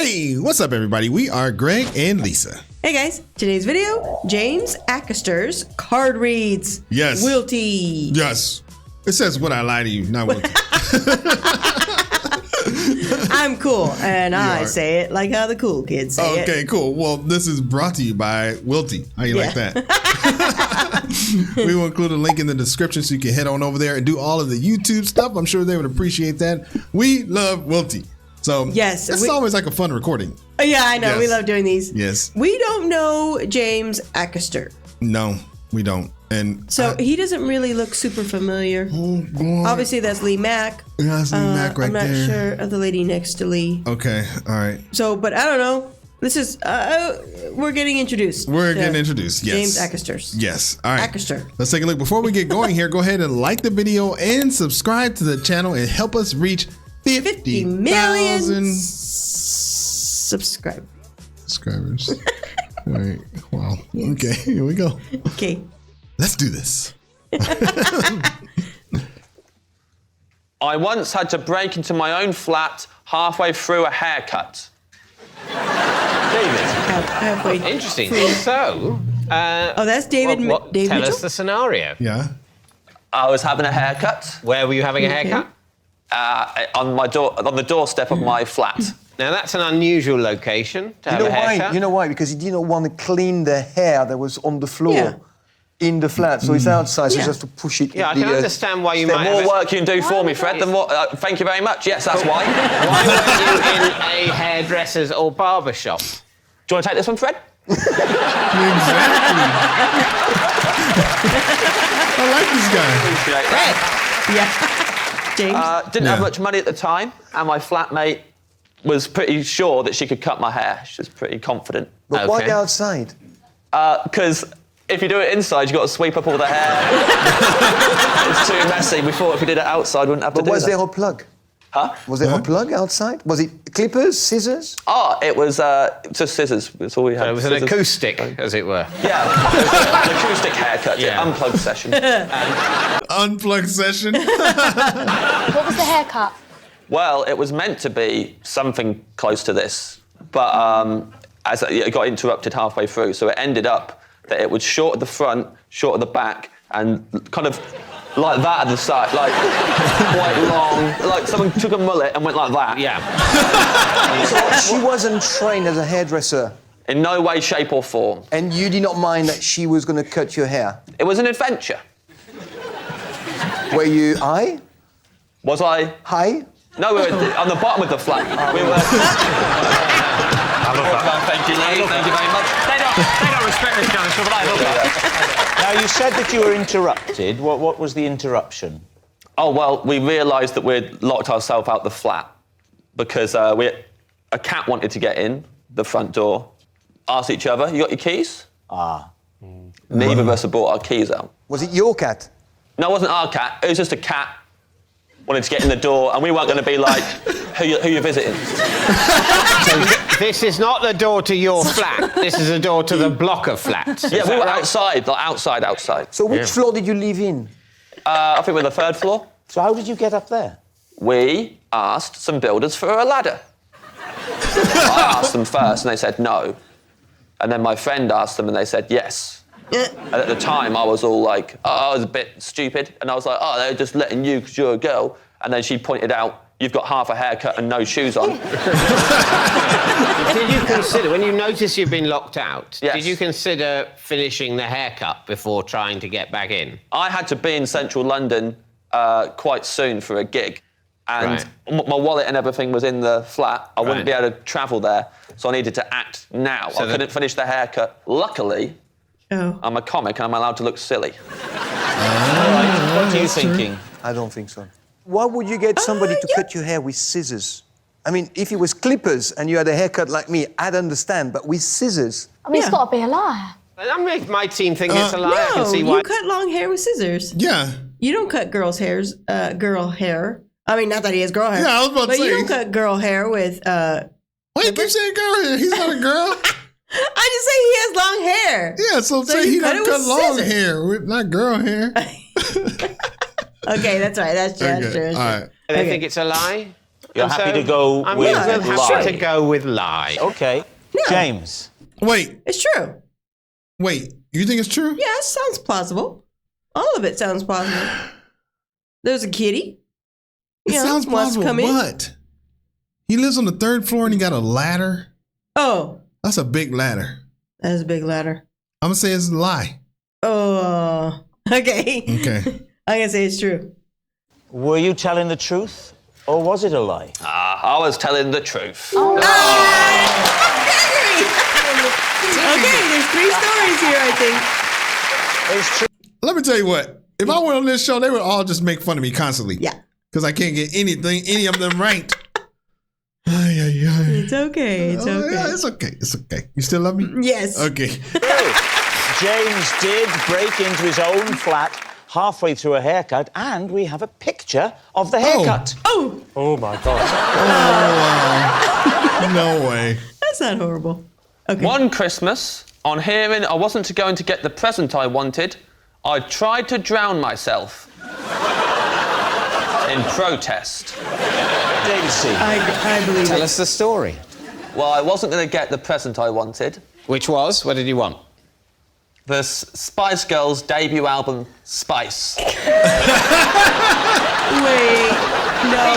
Hey, what's up, everybody? We are Greg and Lisa. Hey guys, today's video, James Acaster's card reads. Yes. Wilty. Yes. It says, would I lie to you? Not wilty. I'm cool, and I say it like how the cool kids say it. Okay, cool. Well, this is brought to you by Wilty. How you like that? We will include a link in the description so you can head on over there and do all of the YouTube stuff. I'm sure they would appreciate that. We love Wilty. So yes, it's always like a fun recording. Yeah, I know. Yes. We love doing these. Yes. We don't know James Acaster. No, we don't. And so he doesn't really look super familiar. Oh, God. Obviously, that's Lee Mack. Yeah, that's Lee Mack right there. I'm not sure of the lady next to Lee. Okay, all right. So, but I don't know. This is, we're getting introduced. We're getting introduced, yes. James Acasters. Yes, all right. Acaster. Let's take a look. Before we get going here, go ahead and like the video and subscribe to the channel and help us reach 50 million subscribers. All right, wow. Okay, here we go. Okay. Let's do this. I once had to break into my own flat halfway through a haircut. David. Halfway. Interesting. So, that's David. David tell Mitchell? us the scenario. Yeah. I was having a haircut. Where were you having a haircut? On the doorstep of my flat. Now that's an unusual location to have a haircut. You know why? Because he didn't want to clean the hair that was on the floor in the flat, so it's outside, so he has to push it. Yeah, I can understand why you might. The more work you can do for me, Fred, the more. Thank you very much. Yes, that's why. Why weren't you in a hairdresser's or barber shop? Do you want to take this one, Fred? Exactly. I like this guy. Appreciate that. Yeah. James. Didn't have much money at the time, and my flatmate was pretty sure that she could cut my hair. She was pretty confident. But why outside? Because if you do it inside, you've got to sweep up all the hair. It's too messy. We thought if we did it outside, we wouldn't have to do that. But was there a plug? Huh? Was there a plug outside? Was it clippers, scissors? Oh, it was just scissors. That's all we had. So it was an acoustic, as it were. Yeah, it was an acoustic haircut, unplugged session. Unplugged session. What was the haircut? Well, it was meant to be something close to this, but as it got interrupted halfway through, so it ended up that it was short at the front, short at the back, and kind of like that at the side, like quite long. Like someone took a mullet and went like that. Yeah. So she wasn't trained as a hairdresser? In no way, shape or form. And you did not mind that she was going to cut your hair? It was an adventure. Were you high? Was I? High? No, we were on the bottom of the flat. We were... I love that. Thank you, Lee. Thank you very much. They don't respect this kind of stuff, but I love that. Now, you said that you were interrupted. What was the interruption? Oh, well, we realised that we'd locked ourselves out the flat because a cat wanted to get in the front door. Asked each other, you got your keys? Neither of us had brought our keys out. Was it your cat? No, it wasn't our cat. It was just a cat wanted to get in the door, and we weren't going to be like, who you visiting? So this is not the door to your flat. This is a door to the block of flats. Yeah, we were outside, like outside. So which floor did you live in? I think we're on the third floor. So how did you get up there? We asked some builders for a ladder. I asked them first, and they said no. And then my friend asked them, and they said yes. And at the time, I was all like, I was a bit stupid. And I was like, they're just letting you because you're a girl. And then she pointed out, you've got half a haircut and no shoes on. Did you consider, when you noticed you've been locked out, yes. Did you consider finishing the haircut before trying to get back in? I had to be in central London quite soon for a gig. And my wallet and everything was in the flat. I wouldn't be able to travel there. So I needed to act now. So I couldn't finish the haircut. Luckily, I'm a comic and I'm allowed to look silly. What are you thinking? I don't think so. Why would you get somebody to cut your hair with scissors? I mean, if it was clippers and you had a haircut like me, I'd understand, but with scissors... I mean, it's got to be a lie. My team think it's a lie. I can see why. You cut long hair with scissors. Yeah. You don't cut girl hair. I mean, not that he has girl hair. Yeah, I was about to say. But you don't cut girl hair with... Why you keep saying girl hair? He's not a girl. I just say he has long hair. Yeah, so say he don't cut long hair, not girl hair. Okay, that's right. That's true. All right. They think it's a lie? You're happy to go I'm with happy lie. to go with lie. Okay. James. Wait, It's true. you think it's true? Yeah, it sounds plausible. All of it sounds plausible. There's a kitty. It You know, sounds wants to plausible, come in. but he lives on the 3rd floor and he got a ladder. Oh, That's a big ladder. that is a big ladder. I'm gonna say it's a lie. Oh, okay. Okay. I'm going to say it's true. Were you telling the truth or was it a lie? I was telling the truth. Okay, there's 3 stories here, I think. It's true. Let me tell you what. If I went on this show, they would all just make fun of me constantly. Yeah. Because I can't get any of them right. Ay, ay, ay. It's okay. It's Oh, okay. yeah, it's okay. It's okay. You still love me? Yes. Okay. James did break into his own flat halfway through a haircut, and we have a picture of the haircut. Oh, Oh my God. No way. that's not horrible. Okay. One Christmas, on hearing I wasn't going to get the present I wanted, I tried to drown myself in protest. Daisy. I believe Tell it. us the story. Well, I wasn't going to get the present I wanted. Which was? What did you want? The Spice Girls debut album, Spice. Wait. No.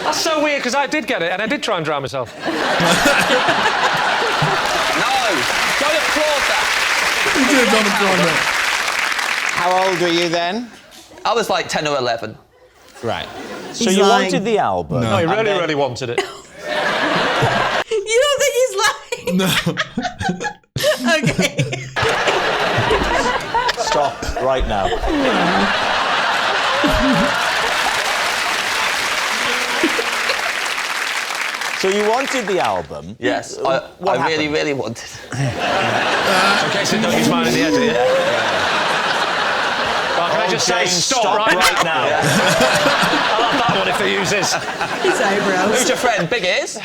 That's so weird because I did get it and I did try and drown myself. No! Don't applaud that! You did don't applaud that. How old were you then? I was like 10 or 11. Right. So He's you lying. wanted the album. No, he and really, then- really wanted it. You don't think he's lying? No. Okay. Stop right now. So you wanted the album. Yes, What I really, happened? really wanted it. In case it don't use mine in the edit. Well, can I just say James, stop right now? now. I love that one if they use this. His eyebrows. Who's your friend? Big Ears?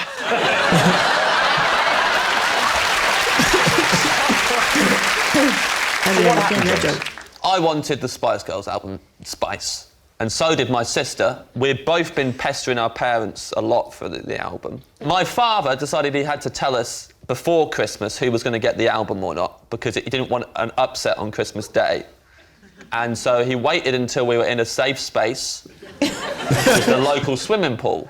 I wanted the Spice Girls album, Spice. And so did my sister. We'd both been pestering our parents a lot for the album. My father decided he had to tell us before Christmas who was going to get the album or not, because he didn't want an upset on Christmas Day. And so he waited until we were in a safe space with the local swimming pool.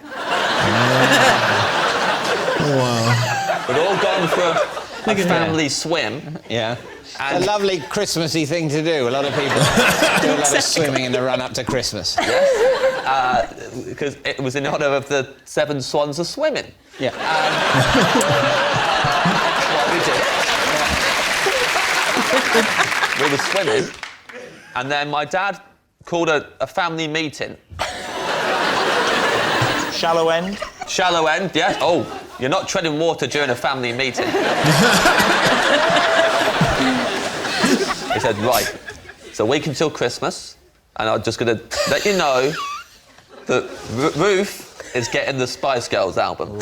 Wow. We'd all gone for a family swim. Yeah. And- a lovely Christmassy thing to do. A lot of people do a lot of swimming in the run-up to Christmas. Because it was in honour of the 7 swans of swimming. Yeah. What we did. We were swimming, and then my dad called a family meeting. Shallow end. Shallow end, yeah. Oh, you're not treading water during a family meeting. He said, right, it's a week until Christmas, and I'm just going to let you know that Ruth is getting the Spice Girls album.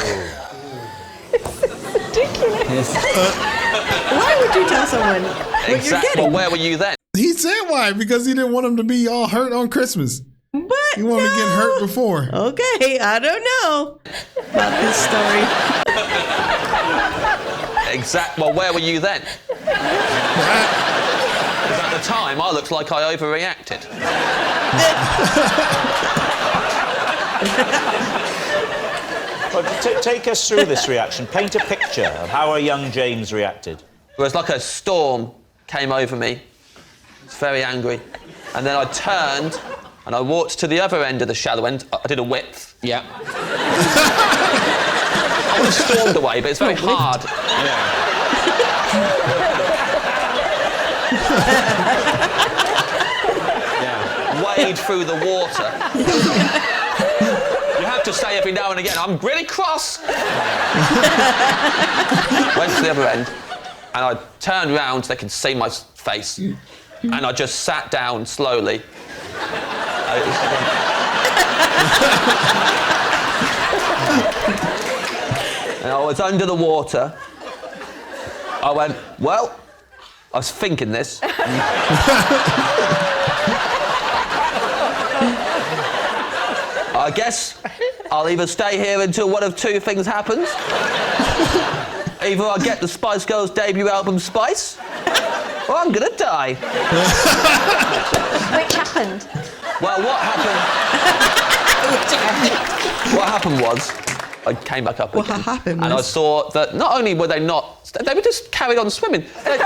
Why would you tell someone what you're Exactly. getting? Well, where were you then? He said why? Because he didn't want him to be all hurt on Christmas. But He wanted to get hurt before. Okay, I don't know about this story. Well, where were you then? Because at the time, I looked like I overreacted. But take us through this reaction. Paint a picture of how a young James reacted. It was like a storm came over me. I was very angry. And then I turned and I walked to the other end of the shallow end. I did a width. Yeah. I would have stormed away, but it's very hard. Wade through the water. You have to say every now and again, I'm really cross. Went to the other end, and I turned round so they could see my face, and I just sat down slowly. And I was under the water. I went, well, I was thinking this. I guess I'll either stay here until one of two things happens. Either I get the Spice Girls' debut album Spice, or I'm gonna die. Which happened? Well, what happened was, I came back up again, and I saw that not only were they not, they were just carried on swimming. They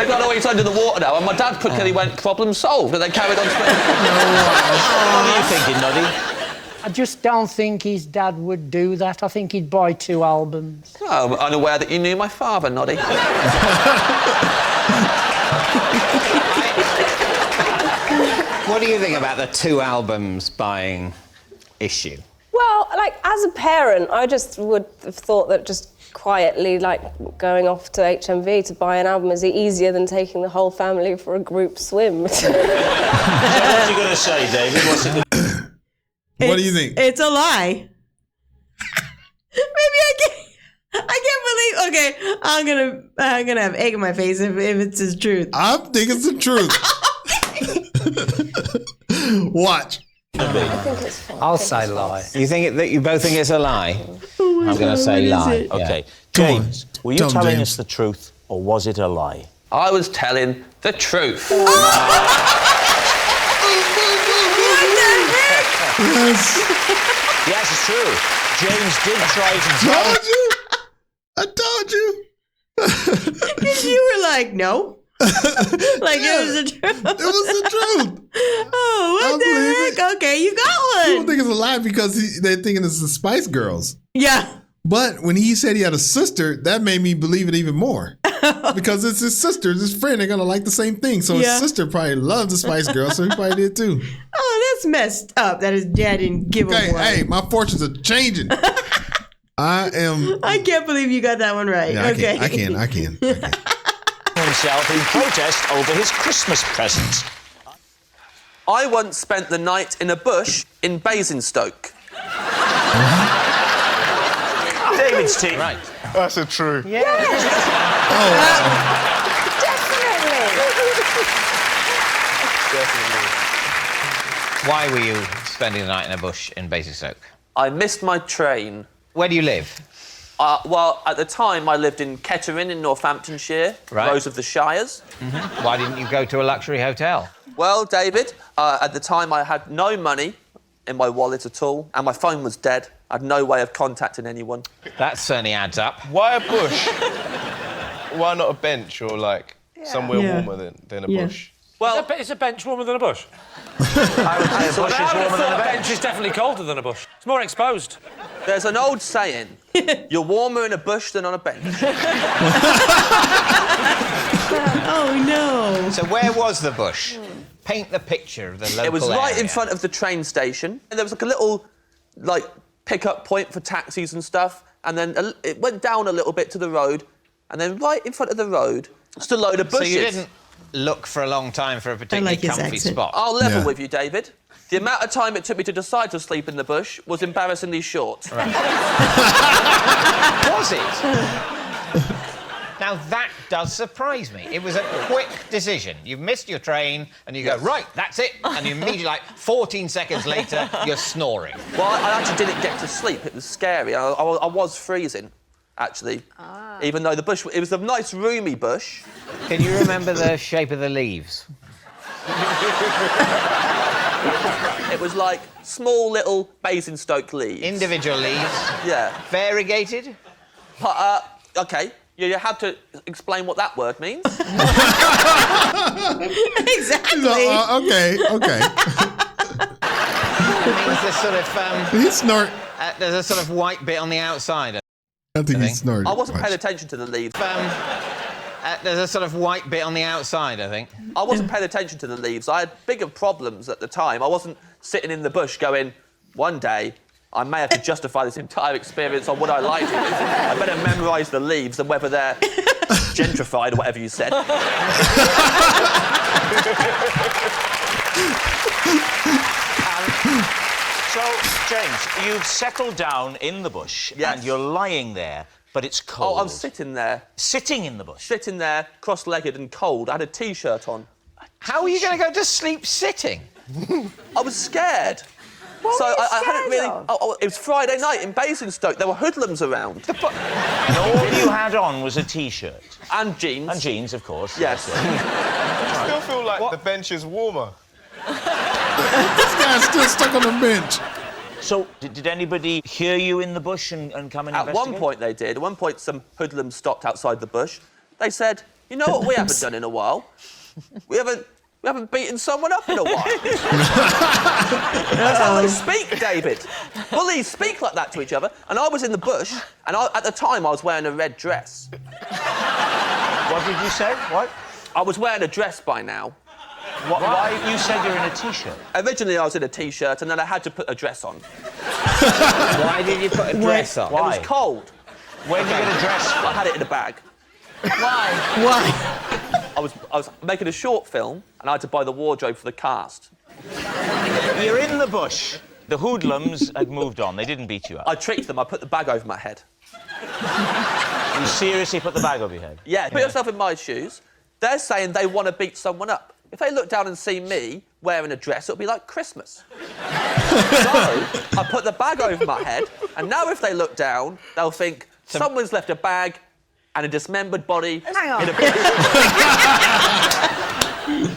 got all each under the water now, and my dad quickly went, problem solved, and they carried on swimming. What are you thinking, Noddy? I just don't think his dad would do that. I think he'd buy 2 albums. Oh, I'm unaware that you knew my father, Noddy. What do you think about the 2 albums buying issue? Well, like, as a parent, I just would have thought that just quietly, like, going off to HMV to buy an album is easier than taking the whole family for a group swim. So what are you going to say, David? What's it What do you think? It's a lie. Maybe I can't believe. Okay, I'm gonna have egg in my face if it's his truth. I think it's the truth. Watch. I think it's fine. I'll say lie. You think that you both think it's a lie? I'm going to say lie. Okay. Come on. James, were you Tell 'em, telling James. us the truth, or was it a lie? I was telling the truth. Yes. Yes, it's true. James did try to Told you. I told you. Because you were like, no. Like, it was the truth. It was the truth. Oh, what the heck? Okay, you got People one. think it's a lie because they're thinking it's the Spice Girls. Yeah. But when he said he had a sister, that made me believe it even more. Because it's his sister, it's his friend. They're going to like the same thing. So Yeah. his sister probably loves the Spice Girls, so he probably did too. Oh, that's messed up that his dad didn't give him one. Hey, my fortunes are changing. I can't believe you got that one right. Yeah, okay. I can. himself in protest over his Christmas presents. I once spent the night in a bush in Basingstoke. David's team. Right. That's a true. Definitely. Why were you spending the night in a bush in Basingstoke? I missed my train. Where do you live? Well, at the time, I lived in Kettering in Northamptonshire, Right. Rose of the Shires. Mm-hmm. Why didn't you go to a luxury hotel? Well, David, at the time, I had no money in my wallet at all, and my phone was dead. I had no way of contacting anyone. That certainly adds up. Why a bush? Why not a bench or, like, somewhere warmer than a bush? Well, Is a bench warmer than a bush? I would say a bush is warmer than a bench. is definitely colder than a bush. It's more exposed. there's an old saying, you're warmer in a bush than on a bench. Oh, no. So where was the bush? Paint the picture of the local It was right in area. front of the train station. And there was like a little, like, pick-up point for taxis and stuff. And then it went down a little bit to the road. And then right in front of the road, just a load of bushes. So you didn't look for a long time for a particularly like his comfy accent. spot? I'll level Yeah. with you, David. The amount of time it took me to decide to sleep in the bush was embarrassingly short. Was it? Now that does surprise me. It was a quick decision. You've missed your train and you go, right, that's it. And you immediately, like, 14 seconds later, you're snoring. Well, I actually didn't get to sleep. It was scary. I was freezing, actually. Even though the bush, it was a nice, roomy bush. Can you remember the shape of the leaves? It was like small little Basingstoke leaves. Individual leaves? Yeah. Variegated? But, OK, you have to explain what that word means. Exactly. Okay. It means there's sort of, He snort. there's a sort of white bit on the outside. I think he snorted. I wasn't much. paying attention to the leaves. There's a sort of white bit on the outside, I think. I wasn't paying attention to the leaves. I had bigger problems at the time. I wasn't sitting in the bush going, one day, I may have to justify this entire experience on what I liked. I better memorise the leaves and whether they're gentrified or whatever you said. So, James, you've settled down in the bush Yes. and you're lying there, but it's cold. Oh, I'm sitting there. Sitting in the bush. Sitting there, cross-legged and cold. I had a T-shirt on. How are you going to go to sleep sitting? I was scared. I hadn't really. It was Friday night in Basingstoke. There were hoodlums around. And all you had on was a T-shirt. And jeans. And jeans, of course. Yes. I still feel like the bench is warmer. This guy's still stuck on the bench. So, did anybody hear you in the bush and come and At investigate? one point they did. At one point some hoodlums stopped outside the bush. They said, you know what we haven't done in a while? We haven't beaten someone up in a while. That's how they speak, David. Bullies speak like that to each other. And I was in the bush, and at the time I was wearing a red dress. What did you say? What? I was wearing a dress by now. Why? You said you're in a T-shirt. Originally I was in a T-shirt, and then I had to put a dress on. Why did you put a dress on? Why? It was cold. Where did you get a dress from? I had it in a bag. Why? I was making a short film, and I had to buy the wardrobe for the cast. You're in the bush. The hoodlums had moved on. They didn't beat you up. I tricked them. I put the bag over my head. You seriously put the bag over your head? Yeah, put yourself in my shoes. They're saying they want to beat someone up. If they look down and see me wearing a dress, it'll be like Christmas. So I put the bag over my head, and now if they look down, they'll think someone's left a bag and a dismembered body in a bin.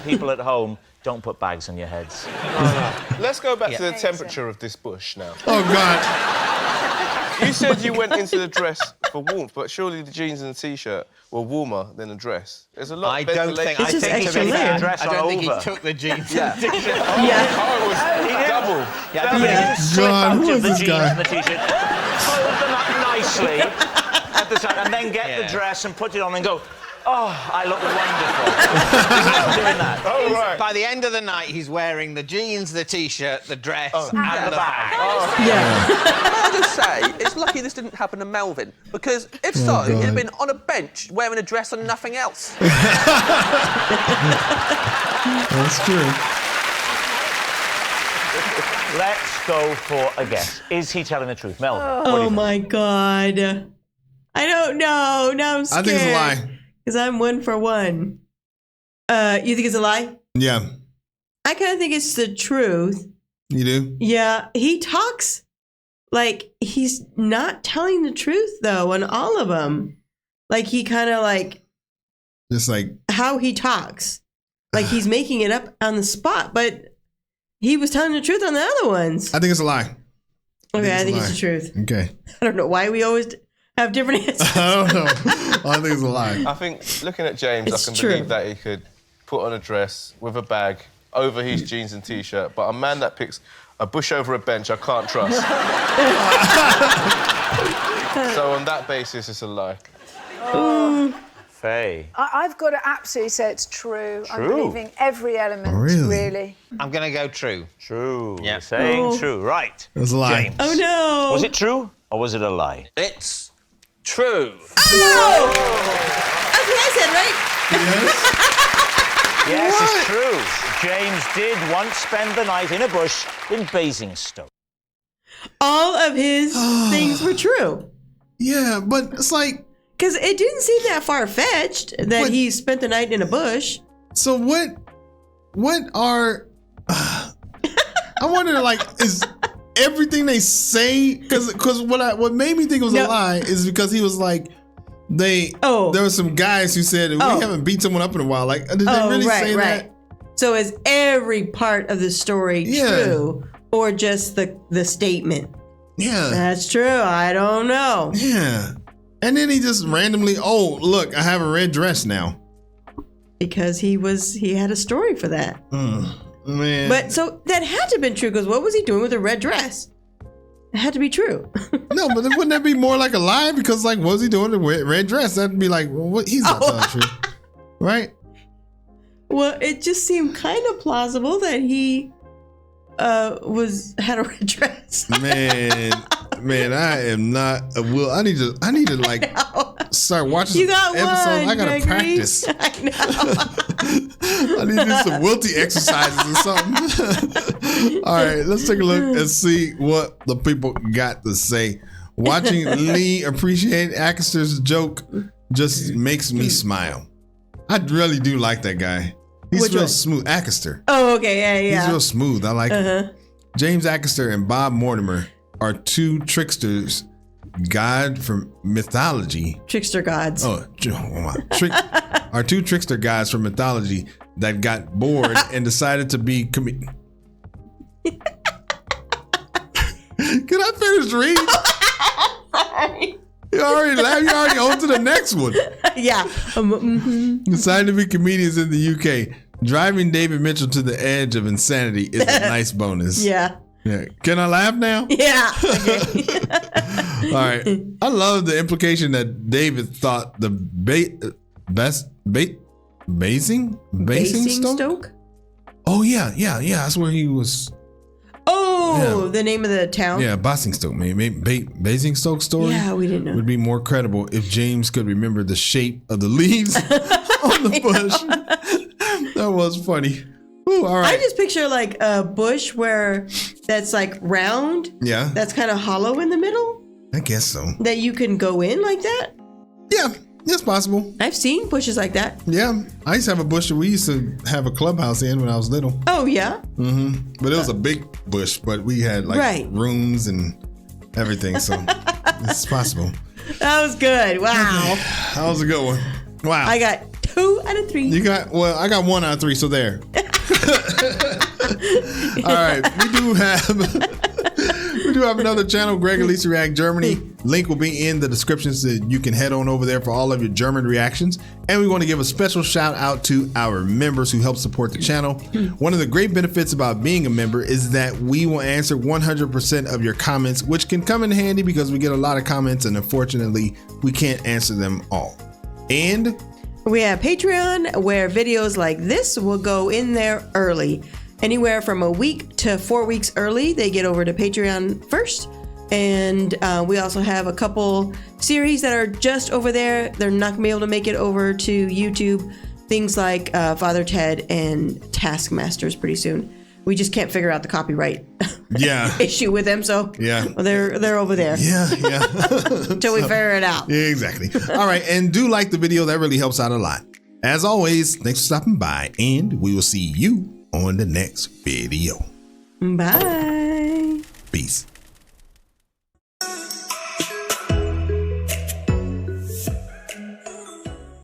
People at home, don't put bags on your heads. Let's go back to the temperature of this bush now. Oh, God. You said you went into the dress for warmth, but surely the jeans and the T-shirt were warmer than the dress. There's a lot I of don't think. ventilation. I think extra to be layer. fair, I don't think he over. took the jeans. Yeah. and T-shirt. Yeah. Oh, it was double. Yeah, he didn't slip God, out who of is the this jeans guy? and the T-shirt, fold them up nicely at the side, and then get Yeah. the dress and put it on and go, oh, I look wonderful. He's not doing that. Oh, right. By the end of the night, he's wearing the jeans, the T-shirt, the dress, and And the the bag. bag. Yeah. Can I just say, it's lucky this didn't happen to Melvin, because if so, God. he'd have been on a bench wearing a dress and nothing else. That's true. Let's go for a guess. Is he telling the truth? Melvin, what do you Oh think? my God. I don't know. Now I'm I scared. think it's a lie. Because I'm 1 for 1. You think it's a lie? Yeah. I kind of think it's the truth. You do? Yeah, he talks like he's not telling the truth though on all of them. Like he kind of like Just like, how he talks, like he's making it up on the spot, but he was telling the truth on the other ones. I think it's a lie. Okay, I a think lie. it's the truth. Okay. I don't know why we always have different answers. I don't know. I think it's a lie. I think, looking at James, It's I can true. believe that he could put on a dress with a bag over his jeans and T-shirt, but a man that picks a bush over a bench, I can't trust. So on that basis, it's a lie. Faye. I've got to absolutely say it's true. I'm True? believing every element, Really? I'm going to go true. True. Yeah. You're saying Oh. true. Right. It's a lie. James. Oh no! Was it true or was it a lie? It's true. Oh! That's what I said, right? Yes, it's true. James did once spend the night in a bush in Basingstoke. All of his things were true. Yeah, but it's like, Because it didn't seem that far-fetched that What? he spent the night in a bush. so what are, I wonder, like, is everything they say, because what made me think it was No. a lie is because he was like, there were some guys who said, we haven't beat someone up in a while. Like, did they really say that? So is every part of the story true or just the statement? Yeah. That's true. I don't know. Yeah. And then he just randomly, oh, look, I have a red dress now. Because he had a story for that. Man. But so that had to have been true because what was he doing with a red dress? It had to be true. No, but wouldn't that be more like a lie? Because, like, what was he doing with a red dress? That'd be like, well, what? He's not telling the truth. Right? Well, it just seemed kind of plausible that he had a red dress. Man, I am not a will. I need to like start watching You got some episodes. one, I gotta Gregory. practice. I know. I need to do some wilty exercises or something. All right, let's take a look and see what the people got to say. Watching Lee appreciate Acaster's joke just makes me smile. I really do like that guy. He's Which real one? smooth. Acaster. Oh, okay, yeah. He's real smooth. I like him. James Acaster and Bob Mortimer are two tricksters, god from mythology. Trickster gods. Oh my. Are two trickster guys from mythology that got bored and decided to be Can I finish reading? Sorry. You already laughed. You already on to the next one. Yeah. Decided to be comedians in the UK. Driving David Mitchell to the edge of insanity is a nice bonus. Yeah. Yeah. Can I laugh now? Yeah. Okay. All right. I love the implication that David thought the Basing Basingstoke? Oh yeah. That's where he was. Oh, the name of the town? Yeah, Basingstoke. Maybe Basingstoke story. Yeah, we didn't know. Would be more credible if James could remember the shape of the leaves on the bush. That was funny. Ooh, all right. I just picture like a bush where that's like round. Yeah. That's kind of hollow in the middle. I guess so. That you can go in like that. Yeah, it's possible. I've seen bushes like that. Yeah, I used to have a bush that we used to have a clubhouse in when I was little. Oh yeah. But it was a big bush, but we had like rooms and everything, so it's possible. That was good. Wow. That was a good one. Wow. I got 2 out of 3. I got 1 out of 3, so there. All right, we do have another channel, Greg and Lisa React Germany. Link will be in the description so you can head on over there for all of your German reactions. And we want to give a special shout out to our members who help support the channel. One of the great benefits about being a member is that we will answer 100% of your comments, which can come in handy because we get a lot of comments and unfortunately we can't answer them all. And we have Patreon where videos like this will go in there early. Anywhere from a week to 4 weeks early, they get over to Patreon first. And we also have a couple series that are just over there. They're not going to be able to make it over to YouTube. Things like Father Ted and Taskmasters pretty soon. We just can't figure out the copyright issue with them. So they're over there. Yeah. Until we figure it out. Yeah, exactly. All right. And do like the video. That really helps out a lot. As always, thanks for stopping by. And we will see you on the next video. Bye. Peace.